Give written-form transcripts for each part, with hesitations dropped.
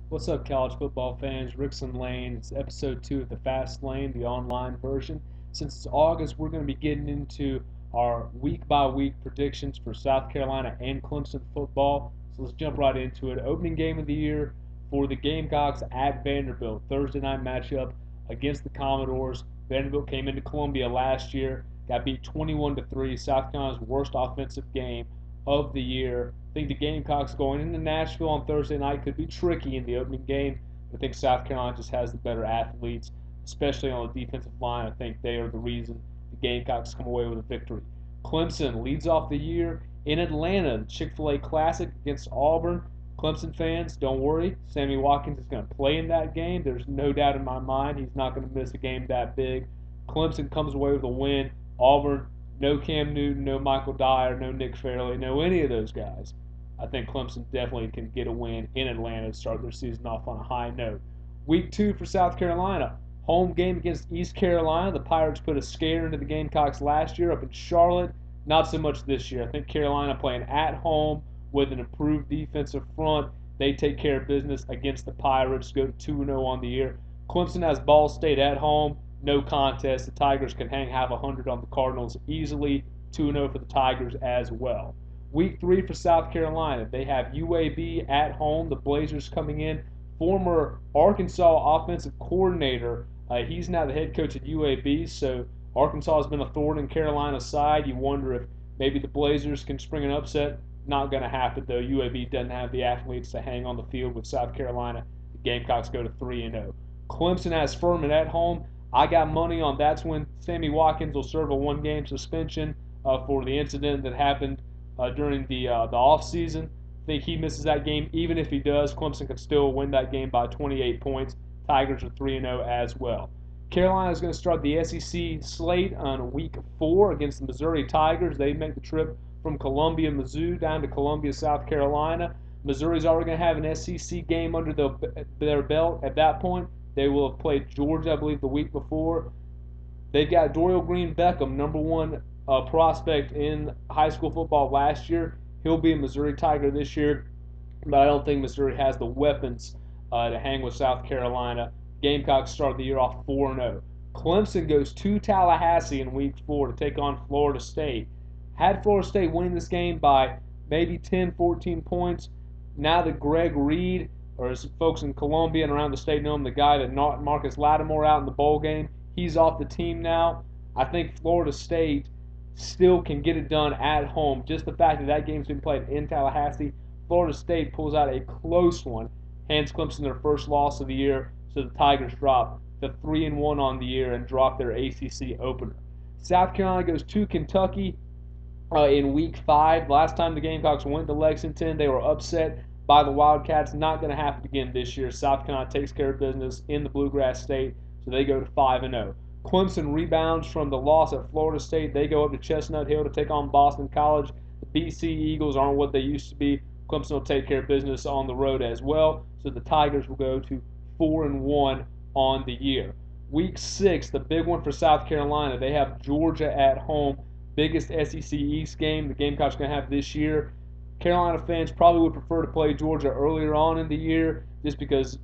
What's up, college football fans? Rixon Lane. It's episode 2 of the Fast Lane, the online version. Since it's August, we're going to be getting into our week by week predictions for South Carolina and Clemson football. So let's jump right into it. Opening game of the year for the Gamecocks at Vanderbilt. Thursday night matchup against the Commodores. Vanderbilt came into Columbia last year, got beat 21-3. South Carolina's worst offensive game of the year. I think the Gamecocks going into Nashville on Thursday night could be tricky in the opening game. I think South Carolina just has the better athletes, especially on the defensive line. I think they are the reason the Gamecocks come away with a victory. Clemson leads off the year in Atlanta, the Chick-fil-A Classic against Auburn. Clemson fans, don't worry. Sammy Watkins is going to play in that game. There's no doubt in my mind he's not going to miss a game that big. Clemson comes away with a win. Auburn, no Cam Newton, no Michael Dyer, no Nick Fairley, no any of those guys. I think Clemson definitely can get a win in Atlanta to start their season off on a high note. Week 2 for South Carolina. Home game against East Carolina. The Pirates put a scare into the Gamecocks last year up in Charlotte. Not so much this year. I think Carolina playing at home with an improved defensive front. They take care of business against the Pirates, go 2-0 on the year. Clemson has Ball State at home. No contest. The Tigers can hang half 100 on the Cardinals easily. 2-0 for the Tigers as well. Week 3 for South Carolina. They have UAB at home. The Blazers coming in. Former Arkansas offensive coordinator. He's now the head coach at UAB, so Arkansas has been a thorn in Carolina's side. You wonder if maybe the Blazers can spring an upset. Not going to happen, though. UAB doesn't have the athletes to hang on the field with South Carolina. The Gamecocks go to 3-0. Clemson has Furman at home. I got money on that's when Sammy Watkins will serve a one-game suspension for the incident that happened during the offseason. I think he misses that game. Even if he does, Clemson can still win that game by 28 points. Tigers are 3-0 as well. Carolina is going to start the SEC slate on week 4 against the Missouri Tigers. They make the trip from Columbia, Missouri, down to Columbia, South Carolina. Missouri's already going to have an SEC game under their belt at that point. They will have played Georgia, I believe, the week before. They've got Dorial Green Beckham, number one prospect in high school football last year. He'll be a Missouri Tiger this year, but I don't think Missouri has the weapons to hang with South Carolina. Gamecocks start the year off 4-0. Clemson goes to Tallahassee in week 4 to take on Florida State. Had Florida State winning this game by maybe 10, 14 points, now that Greg Reed, or as folks in Columbia and around the state know him, the guy that knocked Marcus Lattimore out in the bowl game, he's off the team now. I think Florida State still can get it done at home. Just the fact that that game's been played in Tallahassee, Florida State pulls out a close one, hands Clemson their first loss of the year, so the Tigers drop to 3-1 on the year and drop their ACC opener. South Carolina goes to Kentucky in week 5. Last time the Gamecocks went to Lexington, they were upset by the Wildcats. Not going to happen again this year. South Carolina takes care of business in the Bluegrass State, so they go to 5-0. Clemson rebounds from the loss at Florida State. They go up to Chestnut Hill to take on Boston College. The BC Eagles aren't what they used to be. Clemson will take care of business on the road as well, so the Tigers will go to 4-1 on the year. Week 6, the big one for South Carolina. They have Georgia at home. Biggest SEC East game the Gamecocks are going to have this year. Carolina fans probably would prefer to play Georgia earlier on in the year just because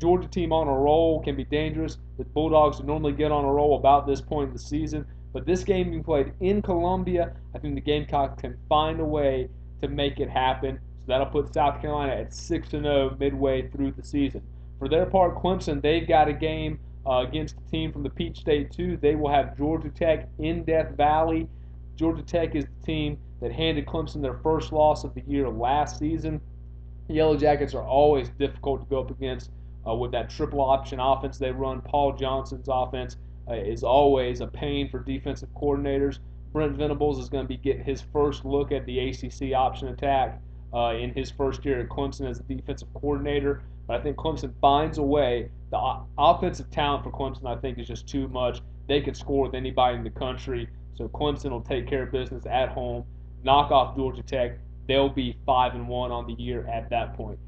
Georgia team on a roll can be dangerous. The Bulldogs normally get on a roll about this point in the season. But this game being played in Columbia, I think the Gamecocks can find a way to make it happen. So that'll put South Carolina at 6-0 midway through the season. For their part, Clemson, they've got a game against a team from the Peach State too. They will have Georgia Tech in Death Valley. Georgia Tech is the team that handed Clemson their first loss of the year last season. The Yellow Jackets are always difficult to go up against with that triple option offense they run. Paul Johnson's offense is always a pain for defensive coordinators. Brent Venables is going to be getting his first look at the ACC option attack in his first year at Clemson as a defensive coordinator. But I think Clemson finds a way. The offensive talent for Clemson, I think, is just too much. They can score with anybody in the country. So Clemson will take care of business at home, knock off Georgia Tech. They'll be 5-1 on the year at that point.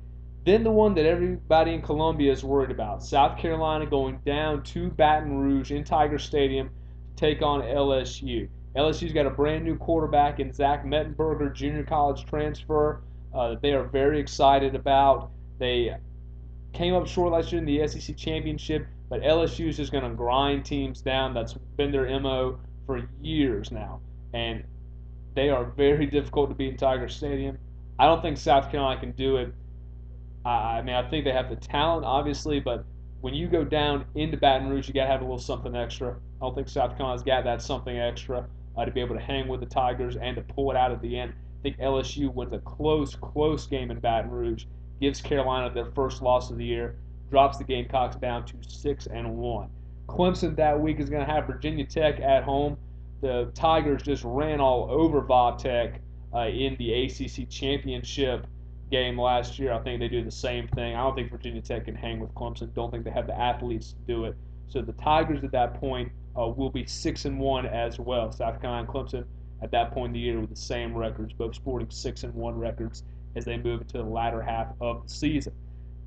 Then the one that everybody in Columbia is worried about, South Carolina going down to Baton Rouge in Tiger Stadium to take on LSU. LSU's got a brand new quarterback in Zach Mettenberger, junior college transfer, that they are very excited about. They Came up short last year in the SEC championship, but LSU is just going to grind teams down. That's been their MO for years now, and they are very difficult to beat in Tiger Stadium. I don't think South Carolina can do it. I mean, I think they have the talent, obviously, but when you go down into Baton Rouge, you got to have a little something extra. I don't think South Carolina's got that something extra to be able to hang with the Tigers and to pull it out at the end. I think LSU wins a close game in Baton Rouge, gives Carolina their first loss of the year, drops the Gamecocks down to 6-1. Clemson that week is going to have Virginia Tech at home. The Tigers just ran all over Va-Tech in the ACC championship game last year. I think they do the same thing. I don't think Virginia Tech can hang with Clemson. Don't think they have the athletes to do it. So the Tigers at that point will be 6-1 as well. South Carolina and Clemson at that point in the year with the same records, both sporting 6-1 records as they move into the latter half of the season.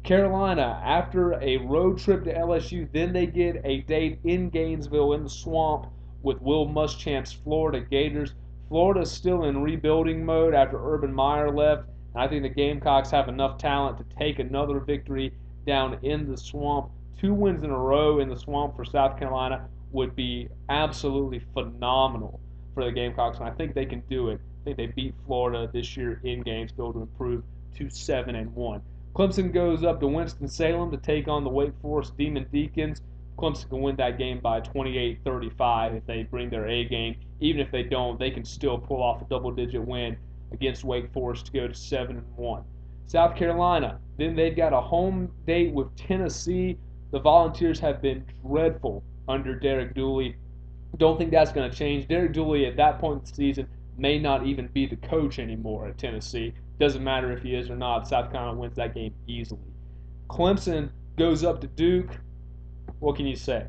Carolina, after a road trip to LSU, then they get a date in Gainesville in the Swamp with Will Muschamp's Florida Gators. Florida's still in rebuilding mode after Urban Meyer left. I think the Gamecocks have enough talent to take another victory down in the Swamp. 2 wins in a row in the Swamp for South Carolina would be absolutely phenomenal for the Gamecocks, and I think they can do it. I think they beat Florida this year in Gainesville to improve to 7-1. Clemson goes up to Winston-Salem to take on the Wake Forest Demon Deacons. Clemson can win that game by 28-35 if they bring their A game. Even if they don't, they can still pull off a double-digit win against Wake Forest to go to 7-1. South Carolina, then they've got a home date with Tennessee. The Volunteers have been dreadful under Derek Dooley. Don't think that's going to change. Derek Dooley at that point in the season may not even be the coach anymore at Tennessee. Doesn't matter if he is or not. South Carolina wins that game easily. Clemson goes up to Duke. What can you say?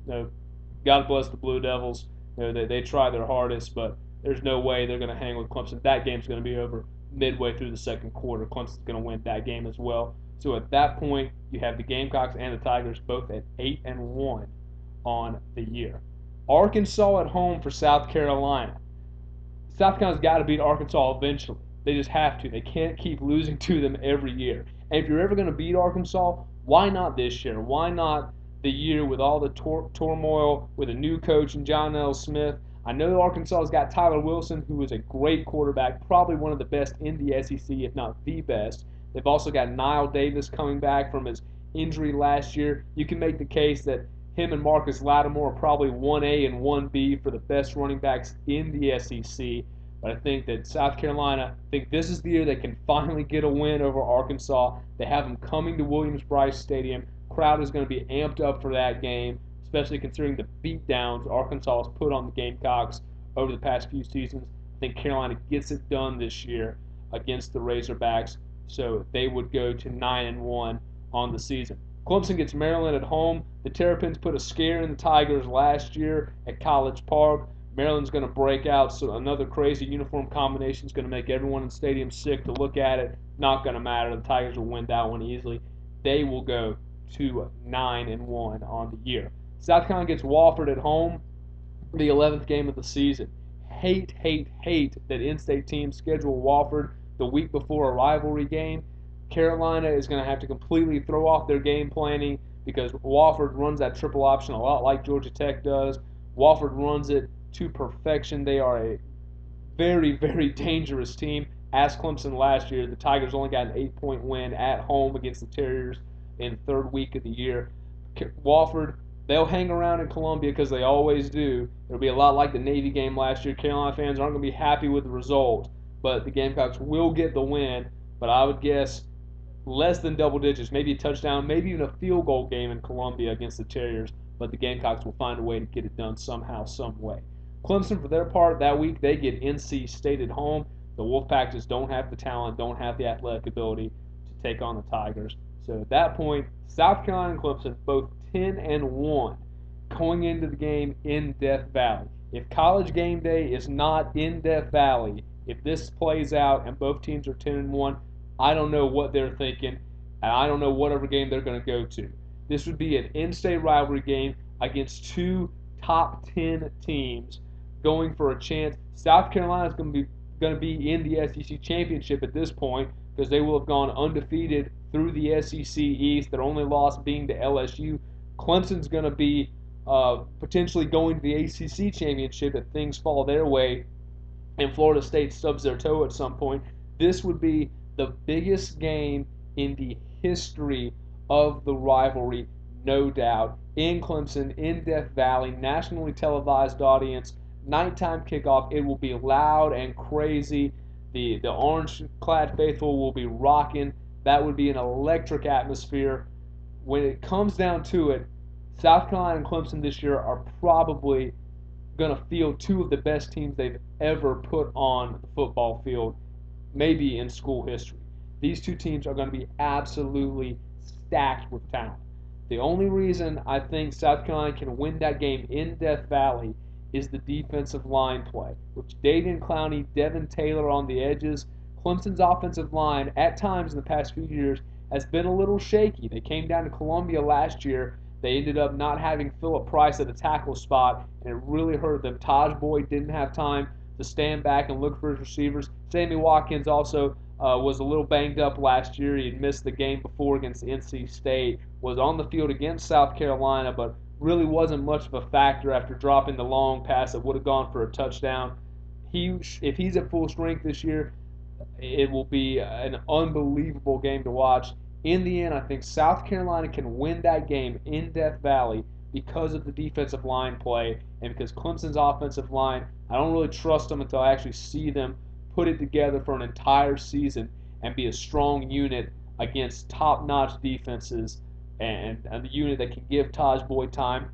God bless the Blue Devils. They try their hardest, but there's no way they're going to hang with Clemson. That game's going to be over midway through the second quarter. Clemson's going to win that game as well. So at that point, you have the Gamecocks and the Tigers both at 8-1 on the year. Arkansas at home for South Carolina. South Carolina's got to beat Arkansas eventually. They just have to. They can't keep losing to them every year. And if you're ever going to beat Arkansas, why not this year? Why not the year with all the turmoil with a new coach and John L. Smith? I know Arkansas's got Tyler Wilson, who is a great quarterback, probably one of the best in the SEC, if not the best. They've also got Niall Davis coming back from his injury last year. You can make the case that him and Marcus Lattimore are probably 1A and 1B for the best running backs in the SEC. But I think that South Carolina, I think this is the year they can finally get a win over Arkansas. They have them coming to Williams-Brice Stadium. Crowd is going to be amped up for that game, especially considering the beatdowns Arkansas has put on the Gamecocks over the past few seasons. I think Carolina gets it done this year against the Razorbacks, so they would go to 9-1 on the season. Clemson gets Maryland at home. The Terrapins put a scare in the Tigers last year at College Park. Maryland's going to break out, so another crazy uniform combination is going to make everyone in the stadium sick to look at it. Not going to matter. The Tigers will win that one easily. They will go to 9-1 on the year. South Carolina gets Wofford at home for the 11th game of the season. Hate that in-state teams schedule Wofford the week before a rivalry game. Carolina is going to have to completely throw off their game planning because Wofford runs that triple option a lot like Georgia Tech does. Wofford runs it to perfection. They are a very dangerous team. Ask Clemson last year. The Tigers only got an 8-point win at home against the Terriers in the third week of the year. Wofford, they'll hang around in Columbia because they always do. It'll be a lot like the Navy game last year. Carolina fans aren't going to be happy with the result, but the Gamecocks will get the win. But I would guess less than double digits, maybe a touchdown, maybe even a field goal game in Columbia against the Terriers. But the Gamecocks will find a way to get it done somehow, some way. Clemson, for their part, that week they get NC State at home. The Wolfpack just don't have the talent, don't have the athletic ability to take on the Tigers. So at that point, South Carolina and Clemson both 10-1 going into the game in Death Valley. If College Game Day is not in Death Valley, if this plays out and both teams are 10-1, I don't know what they're thinking, and I don't know whatever game they're going to go to. This would be an in-state rivalry game against two top 10 teams going for a chance. South Carolina is going to be in the SEC championship at this point because they will have gone undefeated through the SEC East, their only loss being to LSU. Clemson's going to be potentially going to the ACC championship if things fall their way and Florida State stubs their toe at some point. This would be the biggest game in the history of the rivalry, no doubt. In Clemson, in Death Valley, nationally televised audience, nighttime kickoff. It will be loud and crazy. The orange-clad faithful will be rocking. That would be an electric atmosphere. When it comes down to it, South Carolina and Clemson this year are probably going to field two of the best teams they've ever put on the football field, maybe in school history. These two teams are going to be absolutely stacked with talent. The only reason I think South Carolina can win that game in Death Valley is the defensive line play, which Davian Clowney, Devin Taylor on the edges. Clemson's offensive line, at times in the past few years, has been a little shaky. They came down to Columbia last year. They ended up not having Phillip Price at the tackle spot, and it really hurt them. Taj Boyd didn't have time to stand back and look for his receivers. Sammy Watkins also was a little banged up last year. He had missed the game before against NC State, was on the field against South Carolina, but really wasn't much of a factor after dropping the long pass that would have gone for a touchdown. If he's at full strength this year, it will be an unbelievable game to watch. In the end, I think South Carolina can win that game in Death Valley because of the defensive line play and because Clemson's offensive line, I don't really trust them until I actually see them put it together for an entire season and be a strong unit against top-notch defenses and the unit that can give Taj Boyd time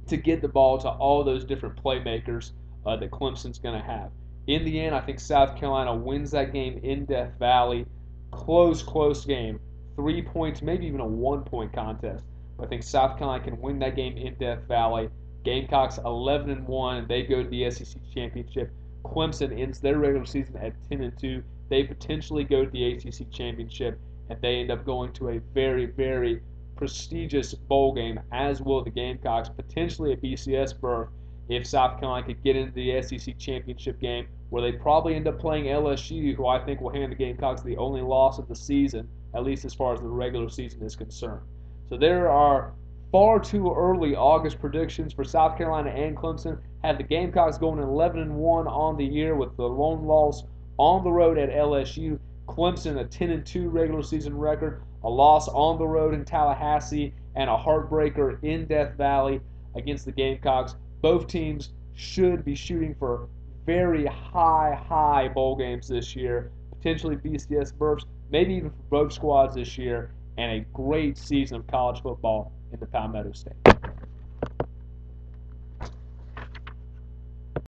to get the ball to all those different playmakers that Clemson's going to have. In the end, I think South Carolina wins that game in Death Valley. Close game. 3 points, maybe even a 1-point contest. But I think South Carolina can win that game in Death Valley. Gamecocks 11-1, and they go to the SEC championship. Clemson ends their regular season at 10-2. They potentially go to the ACC championship, and they end up going to a very, very prestigious bowl game, as will the Gamecocks, potentially a BCS berth if South Carolina could get into the SEC championship game, where they probably end up playing LSU, who I think will hand the Gamecocks the only loss of the season, at least as far as the regular season is concerned. So there are far too early August predictions for South Carolina and Clemson. Had the Gamecocks going 11-1 on the year with the lone loss on the road at LSU. Clemson a 10-2 regular season record, a loss on the road in Tallahassee, and a heartbreaker in Death Valley against the Gamecocks. Both teams should be shooting for very high bowl games this year, potentially BCS berths, maybe even for both squads this year, and a great season of college football in the Palmetto State.